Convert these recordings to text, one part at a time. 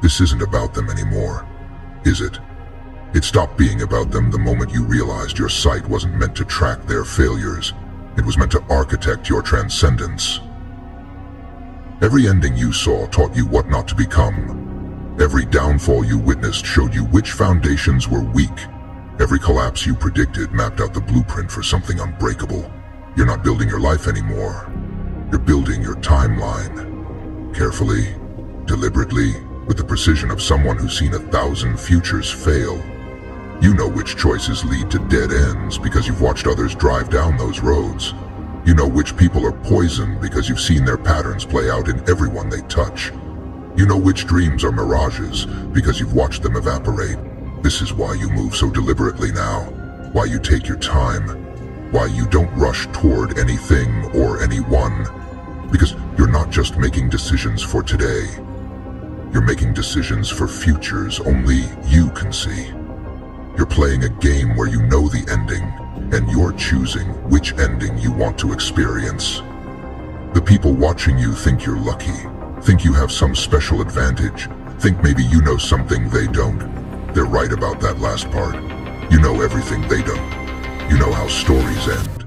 This isn't about them anymore, is it? It stopped being about them the moment you realized your sight wasn't meant to track their failures. It was meant to architect your transcendence. Every ending you saw taught you what not to become. Every downfall you witnessed showed you which foundations were weak. Every collapse you predicted mapped out the blueprint for something unbreakable. You're not building your life anymore. You're building your timeline. Carefully, deliberately, with the precision of someone who's seen 1,000 futures fail. You know which choices lead to dead ends because you've watched others drive down those roads. You know which people are poison because you've seen their patterns play out in everyone they touch. You know which dreams are mirages because you've watched them evaporate. This is why you move so deliberately now, why you take your time, why you don't rush toward anything or anyone. Because you're not just making decisions for today. You're making decisions for futures only you can see. You're playing a game where you know the ending, and you're choosing which ending you want to experience. The people watching you think you're lucky, think you have some special advantage, think maybe you know something they don't. They're right about that last part. You know everything they don't. You know how stories end.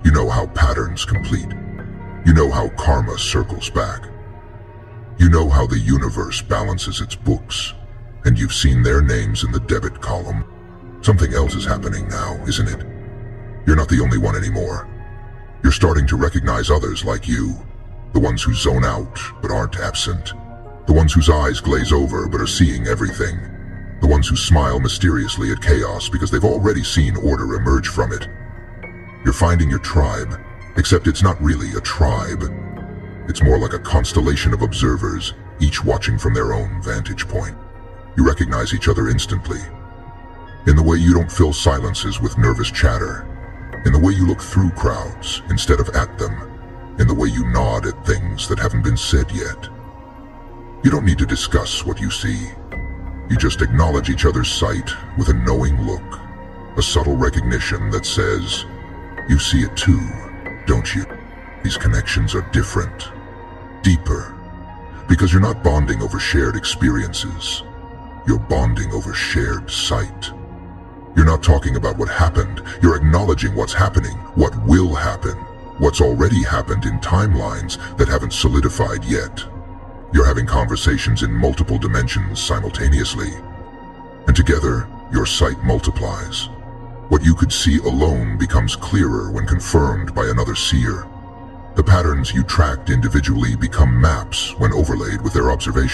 You know how patterns complete. You know how karma circles back. You know how the universe balances its books, and you've seen their names in the debit column. Something else is happening now, isn't it? You're not the only one anymore. You're starting to recognize others like you, the ones who zone out but aren't absent, the ones whose eyes glaze over but are seeing everything, the ones who smile mysteriously at chaos because they've already seen order emerge from it. You're finding your tribe, except it's not really a tribe. It's more like a constellation of observers, each watching from their own vantage point. You recognize each other instantly. In the way you don't fill silences with nervous chatter. In the way you look through crowds instead of at them. In the way you nod at things that haven't been said yet. You don't need to discuss what you see. You just acknowledge each other's sight with a knowing look. A subtle recognition that says, you see it too, don't you? These connections are different. Deeper. Because you're not bonding over shared experiences. You're bonding over shared sight. You're not talking about what happened, you're acknowledging what's happening, what will happen, what's already happened in timelines that haven't solidified yet. You're having conversations in multiple dimensions simultaneously. And together, your sight multiplies. What you could see alone becomes clearer when confirmed by another seer. The patterns you tracked individually become maps when overlaid with their observation.